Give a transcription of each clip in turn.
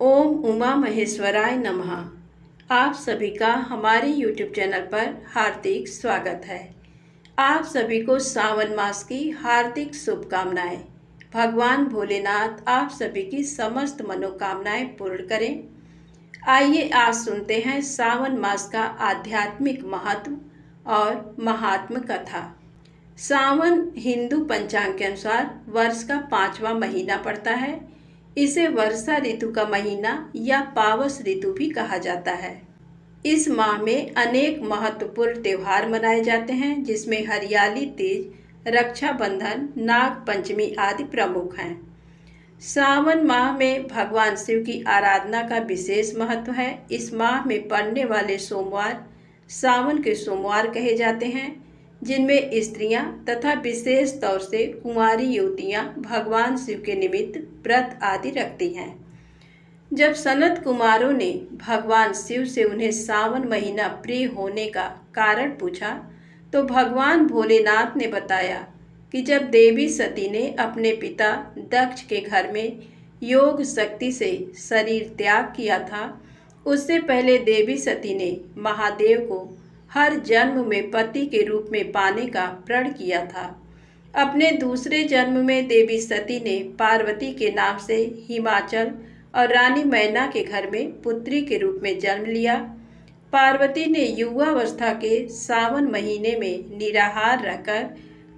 ओम उमा महेश्वराय नमः। आप सभी का हमारे YouTube चैनल पर हार्दिक स्वागत है। आप सभी को सावन मास की हार्दिक शुभकामनाएं। भगवान भोलेनाथ आप सभी की समस्त मनोकामनाएं पूर्ण करें। आइए आज सुनते हैं सावन मास का आध्यात्मिक महत्व और महात्म कथा। सावन हिंदू पंचांग के अनुसार वर्ष का 5वां महीना पड़ता है। इसे वर्षा ऋतु का महीना या पावस ऋतु भी कहा जाता है। इस माह में अनेक महत्वपूर्ण त्योहार मनाए जाते हैं, जिसमें हरियाली तीज, रक्षाबंधन, नाग पंचमी आदि प्रमुख हैं। सावन माह में भगवान शिव की आराधना का विशेष महत्व है। इस माह में पड़ने वाले सोमवार सावन के सोमवार कहे जाते हैं, जिनमें स्त्रियां तथा विशेष तौर से कुंवारी युवतियां भगवान शिव के निमित्त व्रत आदि रखती हैं। जब सनत कुमारों ने भगवान शिव से उन्हें सावन महीना प्रिय होने का कारण पूछा, तो भगवान भोलेनाथ ने बताया कि जब देवी सती ने अपने पिता दक्ष के घर में योग शक्ति से शरीर त्याग किया था, उससे पहले देवी सती ने महादेव को हर जन्म में पति के रूप में पाने का प्रण किया था। अपने दूसरे जन्म में देवी सती ने पार्वती के नाम से हिमाचल और रानी मैना के घर में पुत्री के रूप में जन्म लिया। पार्वती ने युवावस्था के सावन महीने में निराहार रहकर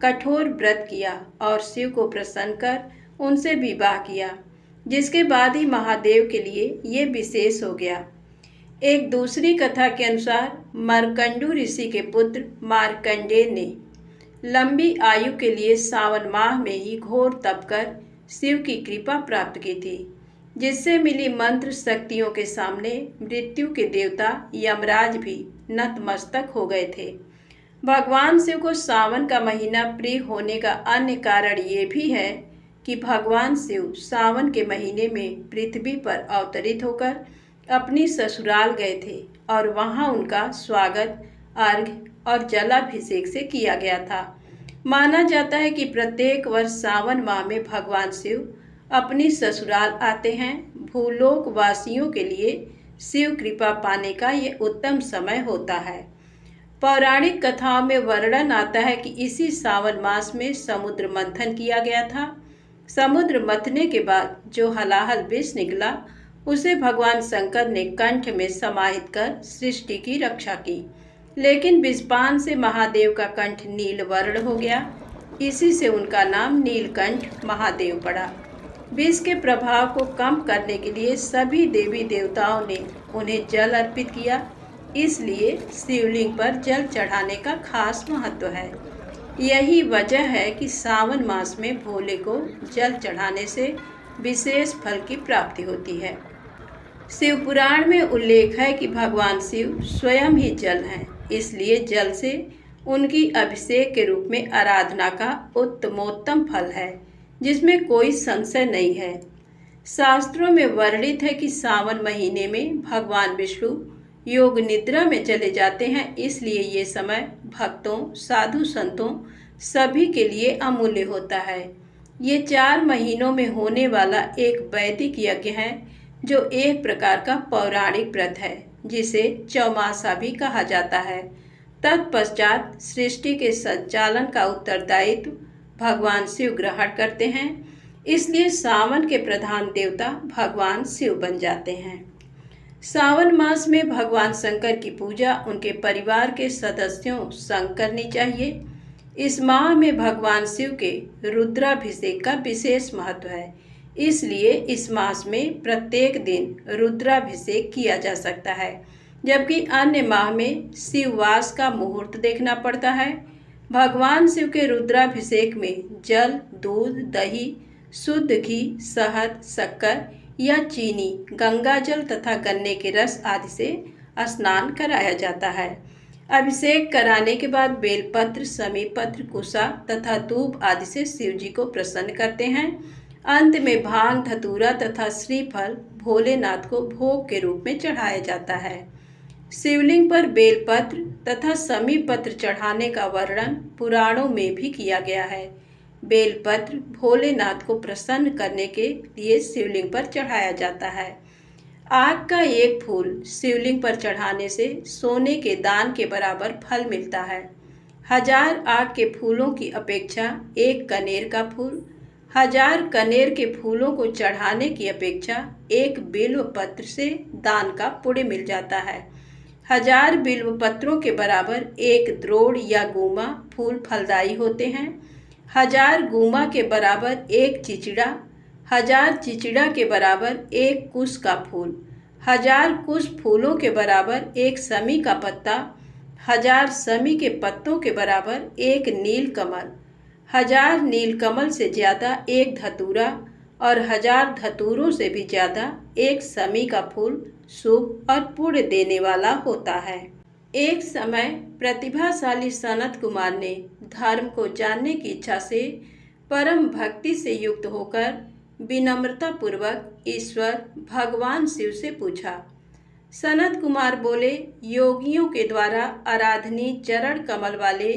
कठोर व्रत किया और शिव को प्रसन्न कर उनसे विवाह किया, जिसके बाद ही महादेव के लिए ये विशेष हो गया। एक दूसरी कथा के अनुसार मार्कंडू ऋषि के पुत्र मार्कंडेय ने लंबी आयु के लिए सावन माह में ही घोर तप कर शिव की कृपा प्राप्त की थी, जिससे मिली मंत्र शक्तियों के सामने मृत्यु के देवता यमराज भी नतमस्तक हो गए थे। भगवान शिव को सावन का महीना प्रिय होने का अन्य कारण ये भी है कि भगवान शिव सावन के महीने में पृथ्वी पर अवतरित होकर अपनी ससुराल गए थे और वहां उनका स्वागत अर्घ्य और जलाभिषेक से किया गया था। माना जाता है कि प्रत्येक वर्ष सावन माह में भगवान शिव अपनी ससुराल आते हैं। भूलोक वासियों के लिए शिव कृपा पाने का ये उत्तम समय होता है। पौराणिक कथाओं में वर्णन आता है कि इसी सावन मास में समुद्र मंथन किया गया था। समुद्र मंथने के बाद जो हलाहल विष निकला, उसे भगवान शंकर ने कंठ में समाहित कर सृष्टि की रक्षा की, लेकिन विषपान से महादेव का कंठ नील वर्ण हो गया। इसी से उनका नाम नीलकंठ महादेव पड़ा। विष के प्रभाव को कम करने के लिए सभी देवी देवताओं ने उन्हें जल अर्पित किया, इसलिए शिवलिंग पर जल चढ़ाने का खास महत्व है। यही वजह है कि सावन मास में भोले को जल चढ़ाने से विशेष फल की प्राप्ति होती है। शिव पुराण में उल्लेख है कि भगवान शिव स्वयं ही जल हैं, इसलिए जल से उनकी अभिषेक के रूप में आराधना का उत्तमोत्तम फल है, जिसमें कोई संशय नहीं है। शास्त्रों में वर्णित है कि सावन महीने में भगवान विष्णु योग निद्रा में चले जाते हैं, इसलिए ये समय भक्तों, साधु संतों सभी के लिए अमूल्य होता है। ये 4 महीनों में होने वाला एक वैदिक यज्ञ है, जो एक प्रकार का पौराणिक व्रत है, जिसे चौमासा भी कहा जाता है। तत्पश्चात सृष्टि के संचालन का उत्तरदायित्व भगवान शिव ग्रहण करते हैं, इसलिए सावन के प्रधान देवता भगवान शिव बन जाते हैं। सावन मास में भगवान शंकर की पूजा उनके परिवार के सदस्यों संग करनी चाहिए। इस माह में भगवान शिव के रुद्राभिषेक का विशेष महत्व है, इसलिए इस मास में प्रत्येक दिन रुद्राभिषेक किया जा सकता है, जबकि अन्य माह में शिववास का मुहूर्त देखना पड़ता है। भगवान शिव के रुद्राभिषेक में जल, दूध, दही, शुद्ध घी, शहद, शक्कर या चीनी, गंगाजल तथा गन्ने के रस आदि से स्नान कराया जाता है। अभिषेक कराने के बाद बेलपत्र, समीपत्र, कुशा तथा धूप आदि से शिव जी को प्रसन्न करते हैं। अंत में भांग, धतूरा तथा श्रीफल भोलेनाथ को भोग के रूप में चढ़ाया जाता है। शिवलिंग पर बेलपत्र तथा समीपत्र चढ़ाने का वर्णन पुराणों में भी किया गया है। बेलपत्र भोलेनाथ को प्रसन्न करने के लिए शिवलिंग पर चढ़ाया जाता है। आग का एक फूल शिवलिंग पर चढ़ाने से सोने के दान के बराबर फल मिलता है। 1000 आग के फूलों की अपेक्षा एक कनेर का फूल, 1000 कनेर के फूलों को चढ़ाने की अपेक्षा एक बिल्व पत्र से दान का पुण्य मिल जाता है। 1000 बिल्व पत्रों के बराबर एक द्रोण या गुमा फूल फलदायी होते हैं। 1000 गुमा के बराबर एक चिचिड़ा, 1000 चिचिड़ा के बराबर एक कुश का फूल, 1000 कुश फूलों के बराबर एक समी का पत्ता, 1000 समी के पत्तों के बराबर एक नील कमल, 1000 नील कमल से ज्यादा एक धतूरा और 1000 धतूरों से भी ज्यादा एक समी का फूल शुभ और पुण्य देने वाला होता है। एक समय प्रतिभाशाली सनत कुमार ने धर्म को जानने की इच्छा से परम भक्ति से युक्त होकर विनम्रता पूर्वक ईश्वर भगवान शिव से पूछा। सनत कुमार बोले, योगियों के द्वारा आराधनीय चरण कमल वाले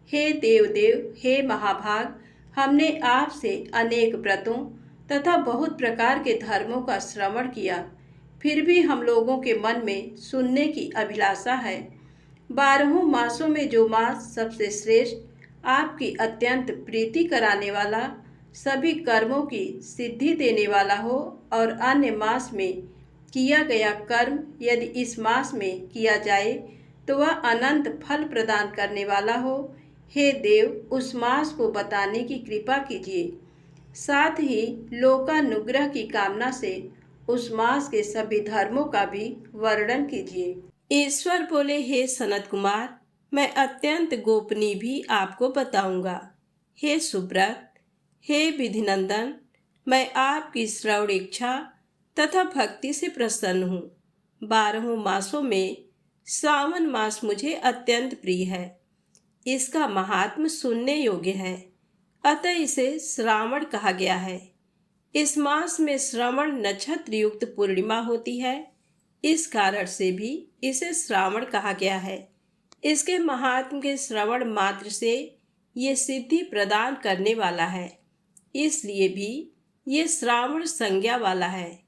हे देवदेव, हे महाभाग, हमने आपसे अनेक व्रतों तथा बहुत प्रकार के धर्मों का श्रवण किया, फिर भी हम लोगों के मन में सुनने की अभिलाषा है। 12 मासों में जो मास सबसे श्रेष्ठ, आपकी अत्यंत प्रीति कराने वाला, सभी कर्मों की सिद्धि देने वाला हो और अन्य मास में किया गया कर्म यदि इस मास में किया जाए तो वह अनंत फल प्रदान करने वाला हो, हे देव, उस मास को बताने की कृपा कीजिए। साथ ही लोकानुग्रह की कामना से उस मास के सभी धर्मों का भी वर्णन कीजिए। ईश्वर बोले, हे सनत कुमार, मैं अत्यंत गोपनीय भी आपको बताऊंगा। हे सुब्रत, हे विधिनंदन, मैं आपकी श्रवण इच्छा तथा भक्ति से प्रसन्न हूँ। 12 मासों में सावन मास मुझे अत्यंत प्रिय है। इसका महात्म्य सुनने योग्य है, अतः इसे श्रावण कहा गया है। इस मास में श्रवण नक्षत्र युक्त पूर्णिमा होती है, इस कारण से भी इसे श्रावण कहा गया है। इसके महात्म के श्रवण मात्र से ये सिद्धि प्रदान करने वाला है, इसलिए भी ये श्रावण संज्ञा वाला है।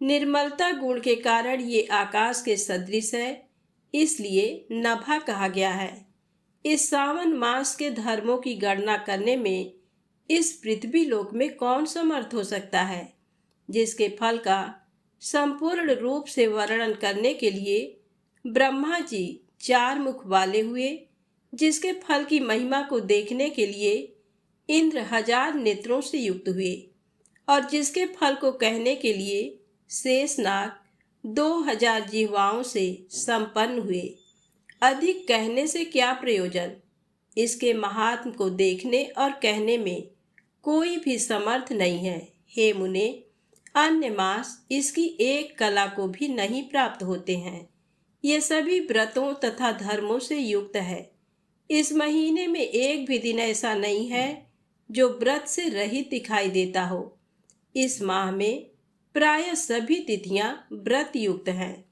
निर्मलता गुण के कारण ये आकाश के सदृश है, इसलिए नभा कहा गया है। इस सावन मास के धर्मों की गणना करने में इस पृथ्वी लोक में कौन समर्थ हो सकता है, जिसके फल का संपूर्ण रूप से वर्णन करने के लिए ब्रह्मा जी 4 मुख वाले हुए, जिसके फल की महिमा को देखने के लिए इंद्र 1000 नेत्रों से युक्त हुए और जिसके फल को कहने के लिए शेषनाग 2000 जिह्वाओं से संपन्न हुए। अधिक कहने से क्या प्रयोजन, इसके महात्म को देखने और कहने में कोई भी समर्थ नहीं है। हे मुने, अन्य मास इसकी एक कला को भी नहीं प्राप्त होते हैं। ये सभी व्रतों तथा धर्मों से युक्त है। इस महीने में एक भी दिन ऐसा नहीं है जो व्रत से रहित दिखाई देता हो। इस माह में प्राय सभी तिथियां व्रत युक्त हैं।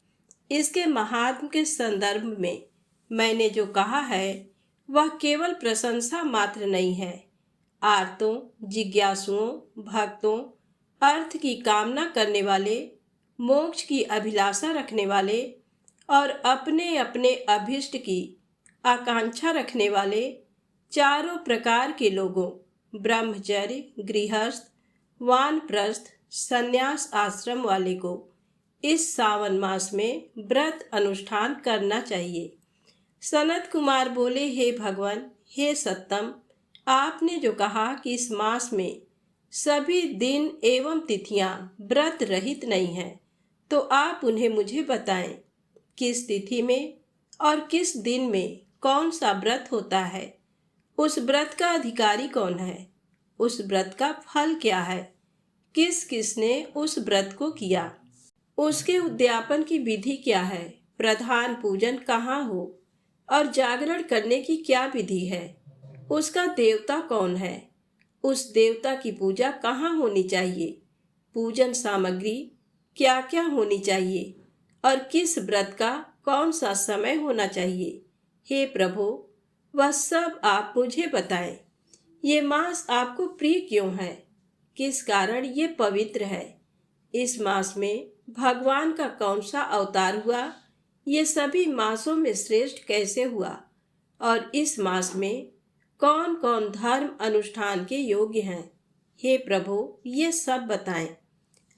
इसके महात्म के संदर्भ में मैंने जो कहा है वह केवल प्रशंसा मात्र नहीं है। आर्तों, जिज्ञासुओं, भक्तों, अर्थ की कामना करने वाले, मोक्ष की अभिलाषा रखने वाले और अपने अपने अभिष्ट की आकांक्षा रखने वाले चारों प्रकार के लोगों, ब्रह्मचर्य, गृहस्थ, वानप्रस्थ, संन्यास आश्रम वाले को इस सावन मास में व्रत अनुष्ठान करना चाहिए। सनत कुमार बोले, हे भगवान, हे सत्तम, आपने जो कहा कि इस मास में सभी दिन एवं तिथियां व्रत रहित नहीं हैं, तो आप उन्हें मुझे बताएं। किस तिथि में और किस दिन में कौन सा व्रत होता है? उस व्रत का अधिकारी कौन है? उस व्रत का फल क्या है? किस किसने उस व्रत को किया? उसके उद्यापन की विधि क्या है? प्रधान पूजन कहाँ हो और जागरण करने की क्या विधि है? उसका देवता कौन है? उस देवता की पूजा कहाँ होनी चाहिए? पूजन सामग्री क्या क्या होनी चाहिए और किस व्रत का कौन सा समय होना चाहिए? हे प्रभु, वह सब आप मुझे बताएं। ये मास आपको प्रिय क्यों है? किस कारण ये पवित्र है? इस मास में भगवान का कौन सा अवतार हुआ, ये सभी मासों में श्रेष्ठ कैसे हुआ, और इस मास में कौन कौन धर्म अनुष्ठान के योग्य हैं। हे प्रभु, ये सब बताएं।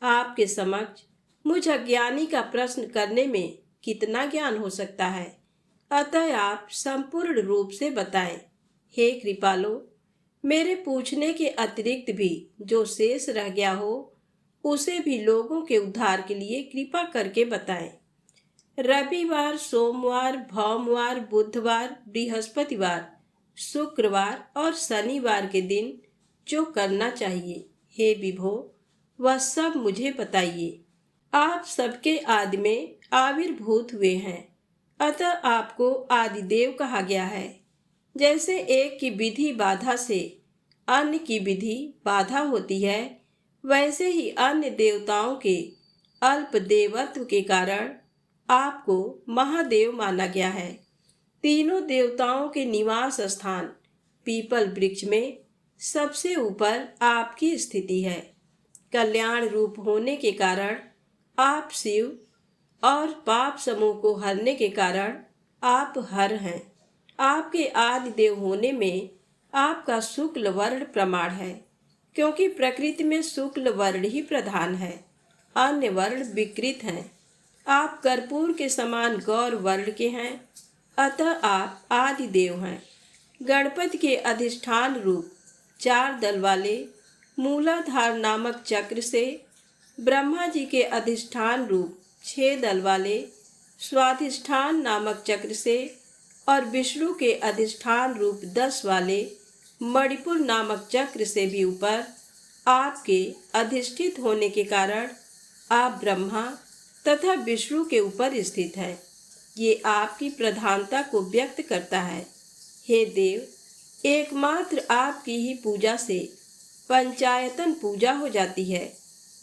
आपके समक्ष मुझ अज्ञानी का प्रश्न करने में कितना ज्ञान हो सकता है, अतः आप संपूर्ण रूप से बताएं। हे कृपालो, मेरे पूछने के अतिरिक्त भी जो शेष रह गया हो, उसे भी लोगों के उद्धार के लिए कृपा करके बताएं। रविवार, सोमवार, भौमवार, बुधवार, बृहस्पतिवार, शुक्रवार और शनिवार के दिन जो करना चाहिए, हे विभो, वह सब मुझे बताइए। आप सबके आदि में आविर्भूत हुए हैं, अतः आपको आदिदेव कहा गया है। जैसे एक की विधि बाधा से अन्य की विधि बाधा होती है, वैसे ही अन्य देवताओं के अल्प देवत्व के कारण आपको महादेव माना गया है। तीनों देवताओं के निवास स्थान पीपल वृक्ष में सबसे ऊपर आपकी स्थिति है। कल्याण रूप होने के कारण आप शिव, और पाप समूह को हरने के कारण आप हर हैं। आपके आदि देव होने में आपका शुक्ल वर्ण प्रमाण है, क्योंकि प्रकृति में शुक्ल वर्ण ही प्रधान है, अन्य वर्ण विकृत हैं। आप कर्पूर के समान गौर वर्ण के हैं, अतः आप आदि देव हैं। गणपति के अधिष्ठान रूप 4 दल वाले मूलाधार नामक चक्र से, ब्रह्मा जी के अधिष्ठान रूप 6 दल वाले स्वाधिष्ठान नामक चक्र से, और विष्णु के अधिष्ठान रूप 10 वाले मणिपुर नामक चक्र से भी ऊपर आपके अधिष्ठित होने के कारण आप ब्रह्मा तथा विष्णु के ऊपर स्थित हैं। ये आपकी प्रधानता को व्यक्त करता है। हे देव, एकमात्र आपकी ही पूजा से पंचायतन पूजा हो जाती है,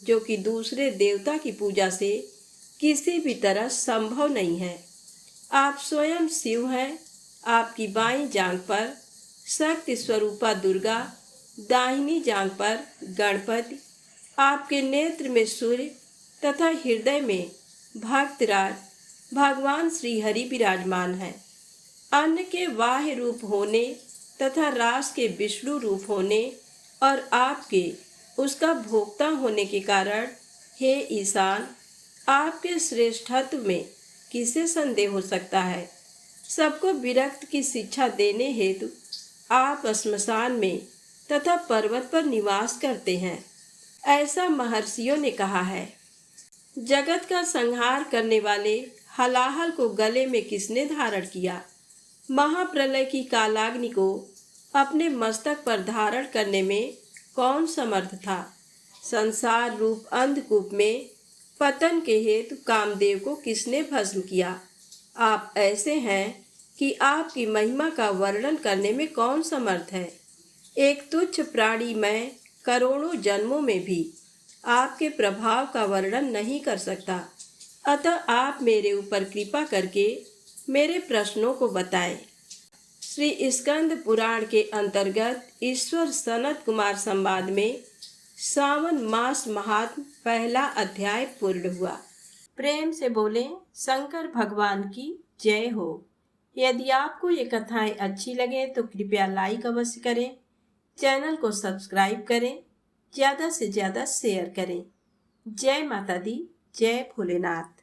जो कि दूसरे देवता की पूजा से किसी भी तरह संभव नहीं है। आप स्वयं शिव हैं। आपकी बाईं जांघ पर शक्ति स्वरूपा दुर्गा, दाहिनी जांघ पर गणपति, आपके नेत्र में सूर्य तथा हृदय में भक्तराज भगवान श्री हरि विराजमान है। अन्न के बाह्य रूप होने तथा रास के विष्णु रूप होने और आपके उसका भोक्ता होने के कारण, हे ईशान, आपके श्रेष्ठत्व में किसे संदेह हो सकता है। सबको विरक्त की शिक्षा देने हेतु आप श्मशान में तथा पर्वत पर निवास करते हैं, ऐसा महर्षियों ने कहा है। जगत का संहार करने वाले हलाहल को गले में किसने धारण किया। महाप्रलय की कालाग्नि को अपने मस्तक पर धारण करने में कौन समर्थ था। संसार रूप अंधकूप में पतन के हेतु कामदेव को किसने भस्म किया। आप ऐसे हैं कि आपकी महिमा का वर्णन करने में कौन समर्थ है। एक तुच्छ प्राणी मैं करोड़ों जन्मों में भी आपके प्रभाव का वर्णन नहीं कर सकता, अतः आप मेरे ऊपर कृपा करके मेरे प्रश्नों को बताएं। श्री स्कंद पुराण के अंतर्गत ईश्वर सनत कुमार संवाद में सावन मास महात्म पहला अध्याय पूर्ण हुआ। प्रेम से बोले शंकर भगवान की जय हो। यदि आपको ये कथाएं अच्छी लगे तो कृपया लाइक अवश्य करें, चैनल को सब्सक्राइब करें, ज़्यादा से ज़्यादा शेयर करें। जय माता दी, जय भोलेनाथ।